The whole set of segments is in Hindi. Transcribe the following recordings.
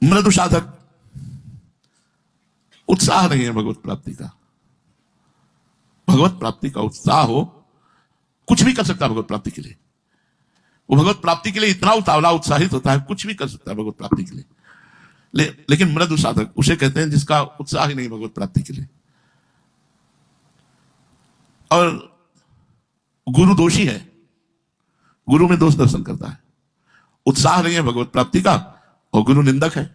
मृदु साधक, उत्साह नहीं है भगवत प्राप्ति का। भगवत प्राप्ति का उत्साह हो, कुछ भी कर सकता है भगवत प्राप्ति के लिए। वो भगवत प्राप्ति के लिए इतना उतावला उत्साहित होता है, कुछ भी कर सकता है भगवत प्राप्ति के लिए। लेकिन मृदु साधक उसे कहते हैं जिसका उत्साह ही नहीं भगवत प्राप्ति के लिए। और गुरु दोषी है, गुरु में दोष दर्शन करता है। उत्साह नहीं है भगवत प्राप्ति का और गुरु निंदक है,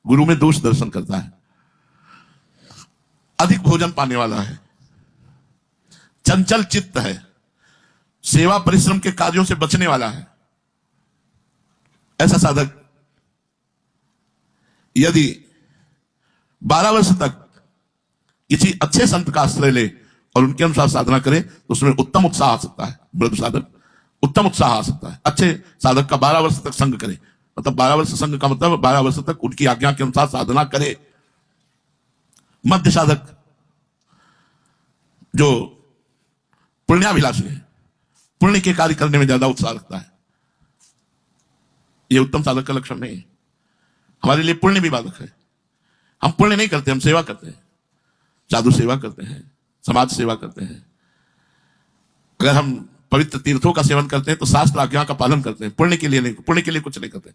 गुरु में दोष दर्शन करता है। अधिक भोजन पाने वाला है, चंचल चित्त है, सेवा परिश्रम के कार्यों से बचने वाला है। ऐसा साधक यदि 12 वर्ष तक किसी अच्छे संत का आश्रय ले और उनके अनुसार साधना करे तो उसमें उत्तम उत्साह आ सकता है। मृदु साधक उत्तम उत्साह आ सकता है। अच्छे साधक का 12 वर्ष तक संग करे, मतलब 12 वर्ष संग का मतलब 12 वर्ष तक उनकी आज्ञा के अनुसार साधना करे। मध्य साधक जो पुण्याभिलाषी है, पुण्य के कार्य करने में ज्यादा उत्साह रखता है, यह उत्तम साधक का लक्षण नहीं है। हमारे लिए पुण्य भी बाधक है। हम पुण्य नहीं करते, हम सेवा करते हैं, साधु सेवा करते हैं, समाज सेवा करते हैं। अगर हम पवित्र तीर्थों का सेवन करते हैं तो शास्त्र आज्ञा का पालन करते हैं, पुण्य के लिए नहीं, पुण्य के लिए कुछ नहीं करते।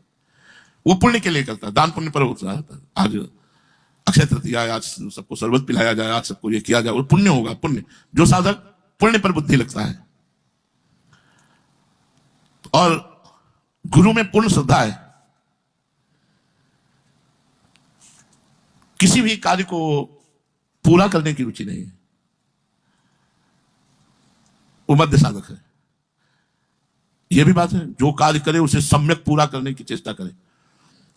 वो पुण्य के लिए करता है, दान पुण्य पर उत्साह रहता है। आज अक्षय तृतीया, आज सबको शरबत पिलाया जाए, आज सबको ये किया जाए, वो पुण्य होगा। पुण्य, जो साधक पुण्य पर बुद्धि लगता है और गुरु में पूर्ण श्रद्धा है, किसी भी कार्य को पूरा करने की रुचि नहीं है, वो मध्य साधक है। यह भी बात है, जो कार्य करे उसे सम्यक पूरा करने की चेष्टा करे।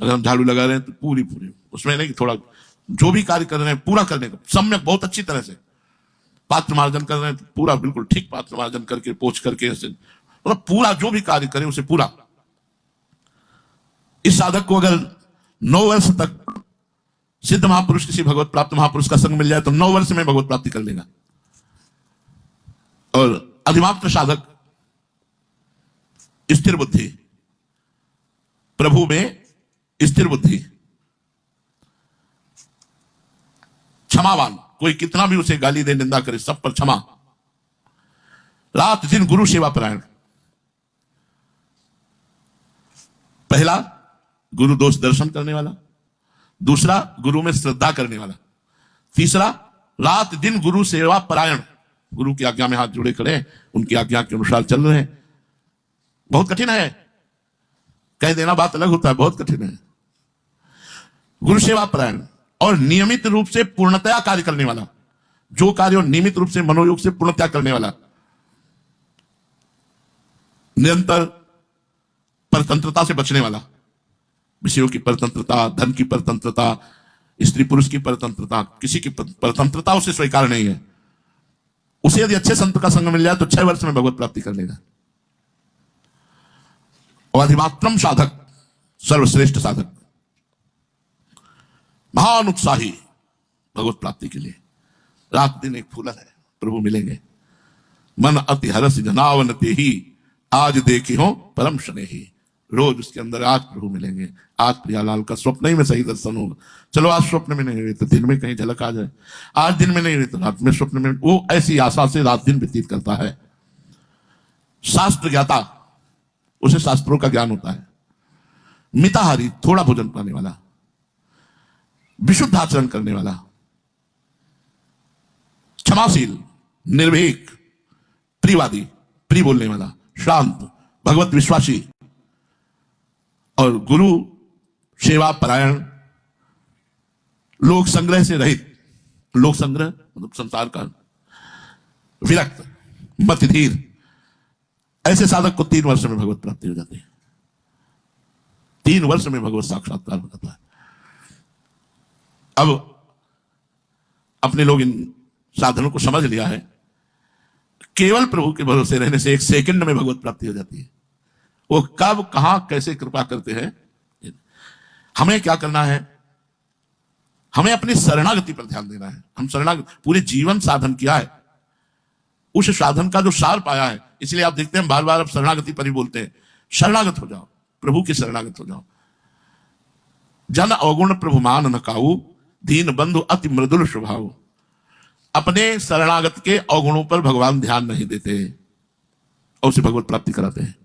अगर हम झाड़ू लगा रहे हैं तो पूरी उसमें नहीं, थोड़ा जो भी कार्य कर रहे हैं पूरा करने का, सम्यक बहुत अच्छी तरह से। पात्र मार्जन कर रहे हैं तो पूरा बिल्कुल ठीक पात्र मार्जन करके, पोंछ करके, मतलब पूरा जो भी कार्य करे उसे पूरा। इस साधक को अगर 9 वर्ष तक सिद्ध महापुरुष, किसी भगवत प्राप्त महापुरुष का संग मिल जाए तो 9 वर्ष में भगवत प्राप्ति कर लेगा। और अधिमात्र साधक स्थिर बुद्धि, प्रभु में स्थिर बुद्धि, क्षमावान, कोई कितना भी उसे गाली दे, निंदा करे, सब पर क्षमा। रात दिन गुरु सेवा परायण। पहला गुरु दोष दर्शन करने वाला, दूसरा गुरु में श्रद्धा करने वाला, तीसरा रात दिन गुरु सेवा परायण। गुरु की आज्ञा में हाथ जोड़े खड़े, उनकी आज्ञा के अनुसार चल रहे हैं। बहुत कठिन है, कह देना बात अलग होता है, बहुत कठिन है। गुरु सेवा परायण और नियमित रूप से पूर्णतया कार्य करने वाला, जो कार्य नियमित रूप से मनोयोग से पूर्णतया करने वाला, निरंतर परतंत्रता से बचने वाला, विषयों की परतंत्रता, धन की परतंत्रता, स्त्री पुरुष की परतंत्रता, किसी की परतंत्रता उसे स्वीकार नहीं है। उसे यदि अच्छे संत का संग मिल जाए तो 6 वर्ष में भगवत प्राप्ति कर लेगा। और अधिमात्रम साधक, सर्वश्रेष्ठ साधक, महान उत्साही भगवत प्राप्ति के लिए। रात दिन एक फूलन है, प्रभु मिलेंगे। मन अति हरस जनावन ते ही, आज देखी हो परम शने ही। रोज उसके अंदर आज प्रभु मिलेंगे, आज प्रियालाल का स्वप्न ही में सही दर्शन होगा। चलो आज स्वप्न में नहीं हुई तो दिन में कहीं झलक आ जाए, आज दिन में नहीं हुई तो रात में स्वप्न में। वो ऐसी आशा से रात दिन व्यतीत करता है। शास्त्र ज्ञाता, उसे शास्त्रों का ज्ञान होता है। मिताहारी, थोड़ा भोजन पाने वाला, विशुद्ध आचरण करने वाला, क्षमाशील, निर्भीक, प्रियवादी, प्रिय बोलने वाला, शांत, भगवत विश्वासी और गुरु सेवा परायण, लोक संग्रह से रहित। लोक संग्रह मतलब संसार का विरक्त, मतिधीर। ऐसे साधक को 3 वर्ष में भगवत प्राप्ति हो जाती है। 3 वर्ष में भगवत साक्षात्कार हो जाता है। अब अपने लोग इन साधनों को समझ लिया है। केवल प्रभु के भरोसे रहने से 1 सेकंड में भगवत प्राप्ति हो जाती है। वो कब, कहां, कैसे कृपा करते हैं। हमें क्या करना है, हमें अपनी शरणागति पर ध्यान देना है। हम शरणागति, पूरे जीवन साधन किया है, उस साधन का जो सार पाया है। इसलिए आप देखते हैं बार बार अब शरणागति पर ही बोलते हैं। शरणागत हो जाओ, प्रभु की शरणागत हो जाओ। जन अवगुण प्रभु मान न काऊ, दीन बंधु अति मृदुल स्वभाव। अपने शरणागत के अवगुणों पर भगवान ध्यान नहीं देते और उसे भगवत प्राप्ति कराते हैं।